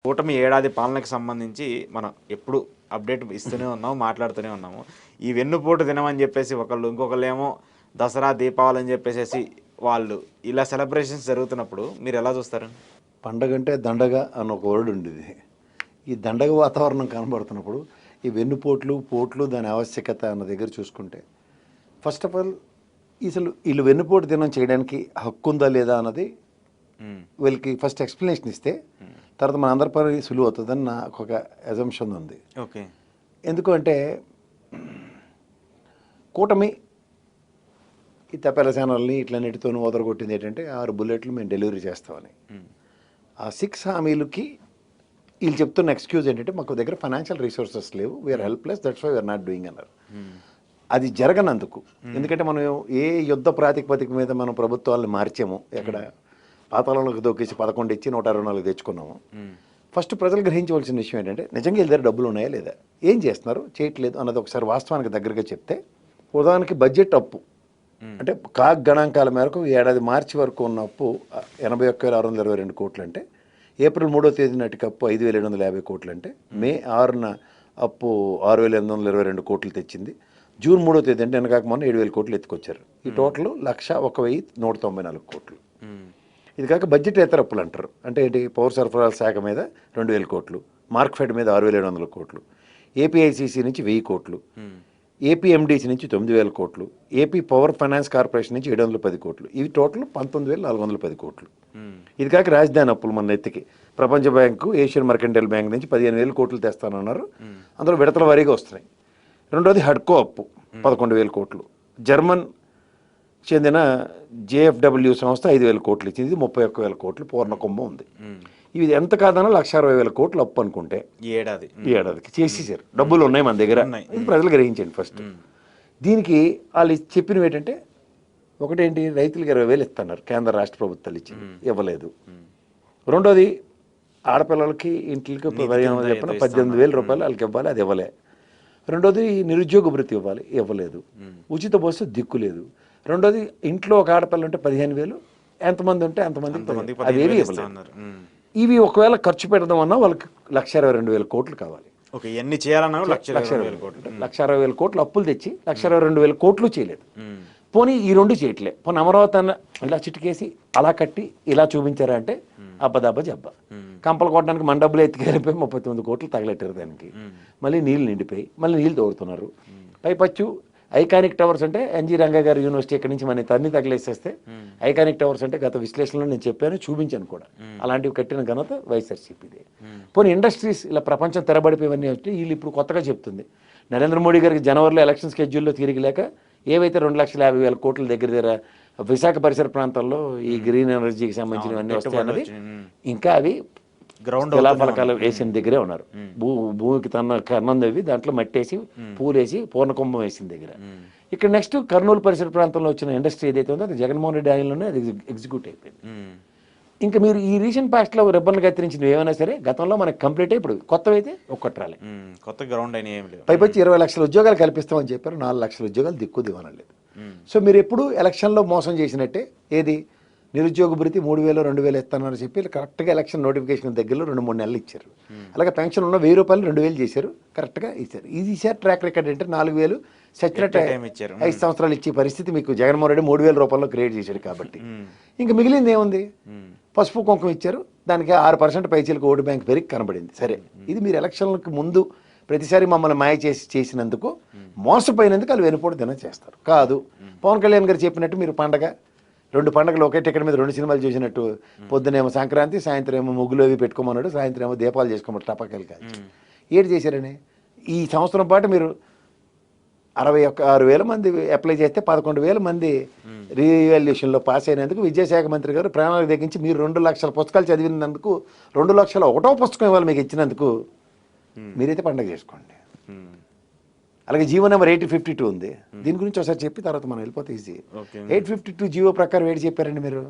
కూటమి ఏడాది పాలనకు సంబంధించి మనం ఎప్పుడు అప్డేట్ ఇస్తూనే ఉన్నాము, మాట్లాడుతూనే ఉన్నాము. ఈ వెన్నుపోటు దినమని చెప్పేసి ఒకళ్ళు, ఇంకొకళ్ళేమో దసరా, దీపావళి అని చెప్పేసి వాళ్ళు ఇలా సెలబ్రేషన్స్ జరుగుతున్నప్పుడు మీరు ఎలా చూస్తారు? పండగంటే దండగ అన్న ఒక వర్డ్ ఉండేది. ఈ దండగ వాతావరణం కనబడుతున్నప్పుడు ఈ వెన్నుపోట్లు, పోట్లు దాని ఆవశ్యకత అన్న దగ్గర చూసుకుంటే ఫస్ట్ ఆఫ్ ఆల్ అసలు వీళ్ళు వెన్నుపోటు దినం చేయడానికి హక్కు ఉందా లేదా అన్నది వీళ్ళకి ఫస్ట్ ఎక్స్ప్లెనేషన్ ఇస్తే తర్వాత మన అందరి పని సులువు అవుతుందని నాకు ఒక అజంప్షన్ ఉంది. ఓకే. ఎందుకు అంటే కూటమి ఈ తపేల ఛానల్ని ఇట్లన్నిటితోనూ ఓదరగొట్టింది ఏంటంటే 6 బుల్లెట్లు మేము డెలివరీ చేస్తామని. ఆ 6 హామీలకి వీళ్ళు చెప్తున్న ఎక్స్క్యూజ్ ఏంటంటే మాకు దగ్గర ఫైనాన్షియల్ రిసోర్సెస్ లేవు, we are helpless, that's why we are not doing అన్నారు. అది జరగనందుకు, ఎందుకంటే మనం ఏ యుద్ధ ప్రాతిపదిక మీద మనం ప్రభుత్వాలను మార్చాము, ఎక్కడ పాతాళంలోకి దొక్కేసి 11 ఇచ్చి 124 తెచ్చుకున్నాము. ఫస్ట్ ప్రజలు గ్రహించవలసిన విషయం ఏంటంటే నిజంగా వీళ్ళ దగ్గర డబ్బులు ఉన్నాయా లేదా, ఏం చేస్తున్నారు, చేయట్లేదు అన్నది ఒకసారి వాస్తవానికి దగ్గరగా చెప్తే, ఉదాహరణకి బడ్జెట్ అప్పు అంటే గణాంకాల మేరకు ఏడాది మార్చి వరకు ఉన్న అప్పు 81,622 కోట్లు అంటే, ఏప్రిల్ 3వ తేదీ నాటికి అప్పు 5,750 కోట్లు అంటే, మే 6న అప్పు 6,822 కోట్లు తెచ్చింది, జూన్ 3వ తేదీ అంటే వెనకాక మొన్న 7,000 కోట్లు ఎత్తుకొచ్చారు. ఈ టోటల్ 1,01,194 కోట్లు. ఇది కాక బడ్జెట్ ఇతర అప్పులు అంటారు. అంటే ఏంటి, పౌర సరఫరాల శాఖ మీద 2,000 కోట్లు, మార్క్ఫెడ్ మీద 6,700 కోట్లు, ఏపీఐసిసి నుంచి 1,000 కోట్లు, ఏపీఎండిసి నుంచి 9,000 కోట్లు, ఏపీ పవర్ ఫైనాన్స్ కార్పొరేషన్ నుంచి 710 కోట్లు. ఇవి టోటల్ 19,410 కోట్లు. ఇది కాక రాజధాని అప్పులు మన ఎత్తికి ప్రపంచ బ్యాంకు, ఏషియన్ మర్కంటైల్ బ్యాంక్ నుంచి 15,000 కోట్లు తెస్తానన్నారు. అందులో విడతల వారీగా వస్తున్నాయి. రెండోది హడ్కో అప్పు 11,000 కోట్లు, జర్మన్ చెందిన జేఎఫ్డబ్ల్యూ సంస్థ 5,000 కోట్లు ఇచ్చింది, ఇది 31,000 కోట్లు పూర్ణ కుంభం ఉంది. ఇది ఎంత కాదన్నా 1,60,000 కోట్లు అప్పు అనుకుంటే ఈ ఏడాదికి చేసేసారు. డబ్బులు ఉన్నాయి మన దగ్గర, ఇది ప్రజలు గ్రహించండి. ఫస్ట్ దీనికి వాళ్ళు చెప్పినవి ఏంటంటే, ఒకటేంటి, రైతులకు 20,000 ఇస్తున్నారు, కేంద్ర రాష్ట్ర ప్రభుత్వాలు ఇచ్చింది, ఇవ్వలేదు. రెండోది ఆడపిల్లలకి ఇంటికి 18,000 రూపాయలు వాళ్ళకి ఇవ్వాలి, అది ఇవ్వలే. రెండోది నిరుద్యోగ భృతి ఇవ్వాలి, ఇవ్వలేదు. ఉచిత బస్సు దిక్కు లేదు. రెండోది ఇంట్లో ఒక ఆడపిల్ల ఉంటే 15,000, ఎంతమంది ఉంటే అంతమంది, అదేవి ఇవ్వలేదు. ఇవి ఒకవేళ ఖర్చు పెడదాం అన్నా వాళ్ళకి 1,22,000 కోట్లు కావాలి. ఎన్ని చేయాలన్నా 1,60,000 కోట్లు అప్పులు తెచ్చి 1,22,000 కోట్లు చేయలేదు. పోనీ ఈ రెండు చేయట్లే, పోనీ అమరావతి అన్న ఇలా చిటికేసి అలా కట్టి ఇలా చూపించారా అంటే అబ్బదబ్బ జబ్బ. కంపలు కొట్టడానికి మన డబ్బులు ఎత్తుకెళ్ళిపోయి 39 కోట్లు తగలెట్టారు దానికి. మళ్ళీ నీళ్ళు నిండిపోయి మళ్ళీ నీళ్ళు తోడుతున్నారు. పైపచ్చు ఐకానిక్ టవర్స్ అంటే ఎన్జీ రంగా గారి యూనివర్సిటీ ఇక్కడి నుంచి మన తన్ని తగిలేసేస్తే ఐకానిక్ టవర్స్ అంటే గత విశ్లేషణలో నేను చెప్పాను, చూపించాను కూడా. అలాంటివి కట్టిన ఘనత వైఎస్ఆర్సీపీదే. పోనీ ఇండస్ట్రీస్ ఇలా ప్రపంచం తెరబడిపోయివన్నీ వచ్చి వీళ్ళు ఇప్పుడు కొత్తగా చెప్తుంది, నరేంద్ర మోడీ గారికి జనవరిలో ఎలక్షన్ స్కెడ్యూల్లో తిరిగి లేక ఏవైతే 2,50,000 కోట్ల దగ్గర విశాఖ పరిసర ప్రాంతాల్లో ఈ గ్రీన్ ఎనర్జీకి సంబంధించినవన్నీ వస్తాయన్నది ఇంకా అవి ఫలకాలు వేసిన దగ్గరే ఉన్నారు. భూమికి తన కన్నం తవ్వి దాంట్లో మట్టేసి పూలేసి పూర్ణకుంభం వేసిన దగ్గర. ఇక్కడ నెక్స్ట్ కర్నూలు పరిసర ప్రాంతంలో వచ్చిన ఇండస్ట్రీ ఏదైతే ఉందో అది జగన్మోహన్ రెడ్డి ఆయనలోనే అది ఎగ్జిక్యూట్ అయిపోయింది. ఇంకా మీరు ఈ రీసెంట్ పాస్ట్లో రిబ్బన్లు కత్తిరించినవి ఏమైనా సరే గతంలో మనకి కంప్లీట్ అయ్యి ఇప్పుడు కొత్తవి అయితే ఒక్కట్రాలి, కొత్త గ్రౌండ్ అయినా ఏమి లేదు. పైపచ్చి 20 లక్షల ఉద్యోగాలు కల్పిస్తామని చెప్పారు, 4 లక్షల ఉద్యోగాలు దిక్కు దివానలేదు. సో మీరు ఎప్పుడు ఎలక్షన్లో మోసం చేసినట్టే. ఏది, నిరుద్యోగ భృతి 3,000 2,000 ఇస్తానని చెప్పి కరెక్ట్గా ఎలక్షన్ నోటిఫికేషన్ దగ్గరలో 2-3 నెలలు ఇచ్చారు. అలాగే పెన్షన్ ఉన్న 1,000 రూపాయలు 2,000 చేశారు, కరెక్ట్గా ఇచ్చారు. ఇది ఇచ్చారు. ట్రాక్ రికార్డ్ అంటే 4,000 సచ్చినట్టు 5 సంవత్సరాలు ఇచ్చే పరిస్థితి మీకు జగన్మోహన్ రెడ్డి 3,000 రూపాయల్లో క్రియేట్ చేశాడు కాబట్టి ఇంకా మిగిలింది ఏముంది, పసుపు కుంకుమ ఇచ్చారు, దానికి 6% పైచీలకు ఓటు బ్యాంక్ పెరిగి కనబడింది. సరే, ఇది మీరు ఎలక్షన్లకు ముందు ప్రతిసారి మమ్మల్ని మాయ చేసినందుకు మోసపోయినందుకు వాళ్ళు వెనుపోటు దినం చేస్తారు కాదు. పవన్ కళ్యాణ్ గారు చెప్పినట్టు మీరు పండగ 2 పండుగలు ఒకే టికెట్ మీద 2 సినిమాలు చూసినట్టు, పొద్దునేమో సంక్రాంతి, సాయంత్రం ఏమో ముగ్గులు అవి పెట్టుకోమన్నాడు, సాయంత్రం ఏమో దీపాలు చేసుకోమన్నాడు, టపాకాయలు కాదు. ఏడు చేశారని ఈ సంవత్సరం పాటు మీరు 66,000 మంది అప్లై చేస్తే 11,000 మంది రీవాల్యుయేషన్లో పాస్ అయినందుకు విద్యాశాఖ మంత్రి గారు ప్రాణాలకు తెగించి మీరు 2 లక్షల పుస్తకాలు చదివినందుకు 2 లక్షల 1వ పుస్తకం ఇవాళ మీకు ఇచ్చినందుకు మీరైతే పండుగ చేసుకోండి. అలాగే జీవో నెంబర్ 852 ఉంది, దీని గురించి ఒకసారి చెప్పి తర్వాత మనం వెళ్ళిపోతే ఈజీ. 852 జీవో ప్రకారం ఏంటి చెప్పారండి మీరు,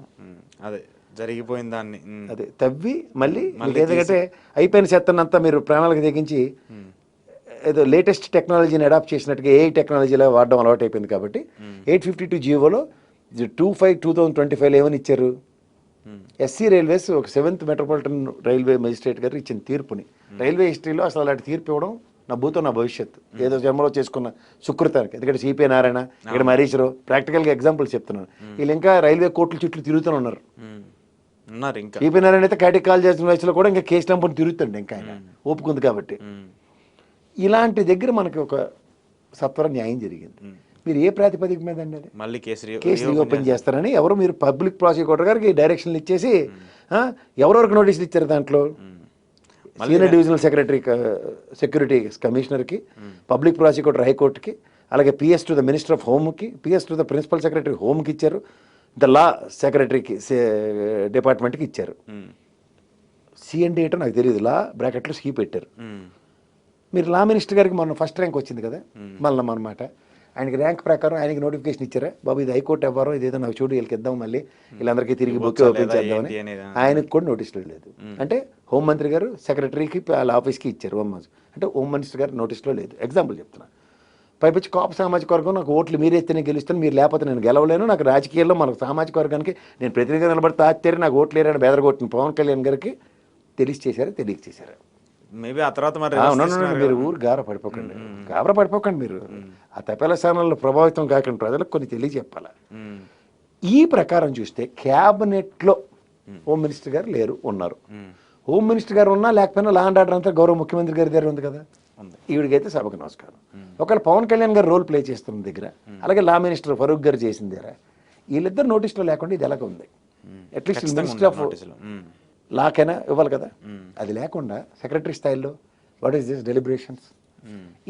అదే జరిగిపోయిన దాన్ని అదే తవ్వి మళ్ళీ ఎందుకంటే అయిపోయిన చెత్తనంతా మీరు ప్రాణాలకు తెగించి ఏదో లేటెస్ట్ టెక్నాలజీని అడాప్ట్ చేసినట్టుగా ఏఐ టెక్నాలజీలో వాడడం అలవాటు అయిపోయింది కాబట్టి 852 జీవోలో 25/2025 ఏమని ఇచ్చారు, ఎస్సీ రైల్వేస్ ఒక 7th మెట్రోపాలిటన్ రైల్వే మెజిస్ట్రేట్ గారు ఇచ్చిన తీర్పుని రైల్వే హిస్టరీలో అసలు అలాంటి తీర్పు ఇవ్వడం నా భూతం నా భవిష్యత్తు ఏదో జన్మలో చేసుకున్న సుకృతానికి. ఎందుకంటే సిపిఐ నారాయణ ఇక్కడ హరీశ్రావు ప్రాక్టికల్గా ఎగ్జాంపుల్స్ చెప్తున్నాను. వీళ్ళు ఇంకా రైల్వే కోర్టుల చుట్టూ తిరుగుతూనే ఉన్నారు. ఇంకా సిపిఐ నారాయణ అయితే కాటికి కాల్ చేసిన వయసులో కూడా ఇంకా కేసు నంబర్ తిరుగుతుంది, ఇంకా ఆయన ఒప్పుకుంది కాబట్టి. ఇలాంటి దగ్గర మనకి ఒక సత్వర న్యాయం జరిగింది. మీరు ఏ ప్రాతిపదిక మీద అండి అది మళ్ళీ కేసు రీఓపెన్ చేస్తారని ఎవరు మీరు పబ్లిక్ ప్రాసిక్యూటర్ గారికి డైరెక్షన్లు ఇచ్చేసి ఎవరెవరికి నోటీసులు ఇచ్చారు దాంట్లో? సీనియర్ డివిజనల్ సెక్రటరీ సెక్యూరిటీ కమిషనర్కి, పబ్లిక్ ప్రాసిక్యూటర్ హైకోర్టుకి, అలాగే PS to the minister of హోమ్కి, PS to the principal secretary హోమ్కి ఇచ్చారు, ద లా సెక్రటరీకి డిపార్ట్మెంట్కి ఇచ్చారు. సిఎండి ఏంటో నాకు తెలియదు, లా బ్రాకెట్లో సీ పెట్టారు. మీరు లా మినిస్టర్ గారికి మొన్న ఫస్ట్ ర్యాంక్ వచ్చింది కదా మళ్ళీ అనమాట, ఆయనకి ర్యాంక్ ప్రకారం ఆయనకి నోటిఫికేషన్ ఇచ్చారా? బాబు ఇది హైకోర్టు ఎవ్వరో ఇదేదో నాకు చూడు వీళ్ళకి ఇద్దాం, మళ్ళీ వీళ్ళందరికీ తిరిగి బుక్ ఓపెన్ చేద్దామని. ఆయనకు కూడా నోటీసులు లేదు. అంటే హోంమంత్రి గారు సెక్రటరీకి వాళ్ళ ఆఫీస్కి ఇచ్చారు అంటే హోమ్ మినిస్టర్ గారు నోటీసులో లేదు. ఎగ్జాంపుల్ చెప్తున్నా. పైపించి కాపు సామాజిక వర్గం నాకు ఓట్లు మీరు ఎత్తేనే గెలుస్తాను, మీరు లేకపోతే నేను గెలవలేను, నాకు రాజకీయాల్లో మనకు సామాజిక వర్గానికి నేను ప్రతినిధిగా నిలబడితే ఆశ్చర్య నాకు ఓట్లు లేరని బెదరగొట్టిన పవన్ కళ్యాణ్ గారికి తెలియచేశారా తెలియచేశారా? మేబీ ఆ తర్వాత మీరు ఊరు గాబరా పడిపోకండి మీరు. ఆ తపేల స్థానాల్లో ప్రభావితం కాకుండా ప్రజలకు కొన్ని తెలియజెప్పాలి. ఈ ప్రకారం చూస్తే క్యాబినెట్లో హోమ్ మినిస్టర్ గారు లేరు, ఉన్నారు. హోమ్ మినిస్టర్ గారు ఉన్నా లేకపోయినా లా అండ్ ఆర్డర్ అంతా గౌరవ ముఖ్యమంత్రి గారి దగ్గర ఉంది కదా. ఈవిడికైతే సభకు నమస్కారం. ఒకవేళ పవన్ కళ్యాణ్ గారు రోల్ ప్లే చేస్తున్న దగ్గర, అలాగే లా మినిస్టర్ ఫరూక్ గారు చేసిన దగ్గర వీళ్ళిద్దరు నోటీసులో లేకుండా ఇది ఎలాగ ఉంది? అట్లీస్ట్ మినిస్టర్ ఆఫ్ లాకైనా ఇవ్వాలి కదా. అది లేకుండా సెక్రటరీ స్థాయిలో వాట్ ఈస్ దిస్ డెలిబరేషన్స్?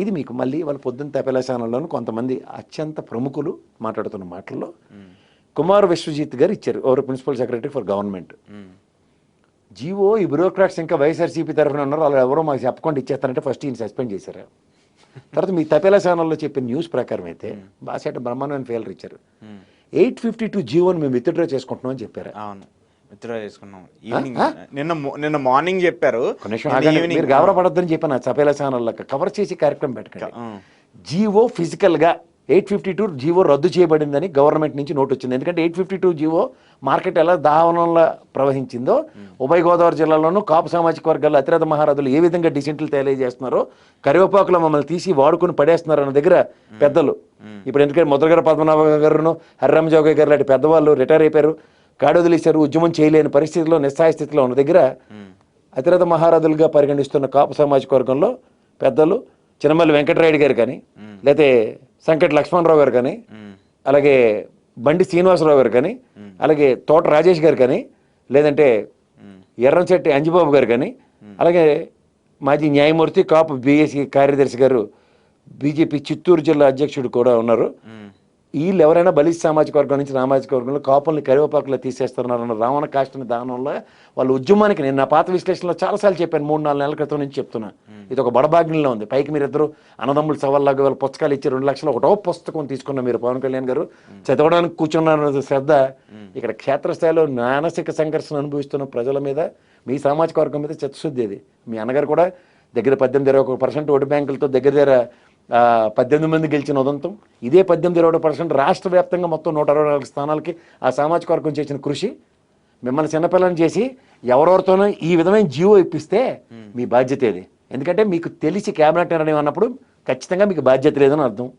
ఇది మీకు మళ్ళీ వాళ్ళ పొద్దున్న తపేలా ఛానల్లోనూ కొంతమంది అత్యంత ప్రముఖులు మాట్లాడుతున్న మాటల్లో కుమార్ విశ్వజిత్ గారు ఇచ్చారు, ఎవరు principal secretary for government. GO ఈ బ్యూరోక్రాట్స్ ఇంకా వైఎస్ఆర్సీపీ తరఫున ఉన్నారు, వాళ్ళు ఎవరో మాకు చెప్పకుండా ఇచ్చేస్తారంటే ఫస్ట్ ఈయన సస్పెండ్ చేశారు. తర్వాత మీ తపేలా ఛానల్లో చెప్పిన న్యూస్ ప్రకారం అయితే బాసేట బ్రహ్మాండమైన ఫెయిలర్ ఇచ్చారు. 852 జీవోని మేము విత్డ్రా చేసుకుంటున్నాం అని చెప్పారు. విత్డ్రా చేసుకున్నాం నిన్న మార్నింగ్ చెప్పారు. మీరు గాబరా పడొద్దని చెప్పాను. తపేలా ఛానల్లో కవర్ చేసి కార్యక్రమం పెట్టకండి. జీవో ఫిజికల్గా 852 జీవో రద్దు చేయబడిందని గవర్నమెంట్ నుంచి నోట్ వచ్చింది. ఎందుకంటే 852 జీవో మార్కెట్ ఎలా దావనంలో ప్రవహించిందో ఉభయ గోదావరి జిల్లాలోనూ కాపు సామాజిక వర్గాల్లో అతిరథ మహారాజులు ఏ విధంగా డిసెంట్లు తెలియజేస్తున్నారో, కరివేపాకులో మమ్మల్ని తీసి వాడుకుని పడేస్తున్నారు అన్న దగ్గర పెద్దలు ఇప్పుడు, ఎందుకంటే ముద్రగడ పద్మనాభ గారును హరిరామజోగయ్య గారు లాంటి పెద్దవాళ్ళు రిటైర్ అయిపోయారు, కాడొదిలేశారు, ఉద్యమం చేయలేని పరిస్థితిలో నిస్సాయ స్థితిలో ఉన్న దగ్గర అతిరథ మహారాజులుగా పరిగణిస్తున్న కాపు సామాజిక వర్గంలో పెద్దలు చిన్నమల్లి వెంకటరాయుడు గారు కానీ, లేకపోతే సంకటి లక్ష్మణరావు గారు కానీ, అలాగే బండి శ్రీనివాసరావు గారు కానీ, అలాగే తోట రాజేష్ గారు కానీ, లేదంటే ఎర్రంచెట్టి అంజిబాబు గారు కానీ, అలాగే మాజీ న్యాయమూర్తి కాపు బీఎస్సీ కార్యదర్శి గారు బీజేపీ చిత్తూరు జిల్లా అధ్యక్షుడు కూడా ఉన్నారు. వీళ్ళు ఎవరైనా బలిజ్ సామాజిక వర్గం నుంచి సామాజిక వర్గంలో కాపుల్ని కరివేపాకులో తీసేస్తున్నారన్న రావణ కాష్టని దానంలో వాళ్ళ ఉద్యమానికి నేను నా పాత విశ్లేషణలో చాలాసార్లు చెప్పాను, 3-4 నెలల క్రితం నుంచి చెప్తున్నా. ఇది ఒక బడబాగ్నిలో ఉంది. పైకి మీరిద్దరు అన్నదమ్ములు సవాల్లాగా వాళ్ళ పుస్తకాలు ఇచ్చి 2 లక్షలు ఒకటో పుస్తకం తీసుకున్న మీరు పవన్ కళ్యాణ్ గారు చదవడానికి కూర్చున్న శ్రద్ధ ఇక్కడ క్షేత్రస్థాయిలో మానసిక సంఘర్షణ అనుభవిస్తున్న ప్రజల మీద, మీ సామాజిక వర్గం మీద చిత్తశుద్ధి. అది మీ అన్నగారు కూడా దగ్గర 18-21% ఓటు బ్యాంకులతో దగ్గర 18 మంది గెలిచిన ఉదంతం. ఇదే 18-20% రాష్ట్ర వ్యాప్తంగా మొత్తం 164 స్థానాలకి ఆ సామాజిక వర్గం చేసిన కృషి. మిమ్మల్ని చిన్నపిల్లని చేసి ఎవరెవరితోనో ఈ విధమైన జీవో ఇప్పిస్తే మీ బాధ్యత ఏది? ఎందుకంటే మీకు తెలిసి క్యాబినెట్ నిర్ణయం అన్నప్పుడు ఖచ్చితంగా మీకు బాధ్యత లేదని అర్థం.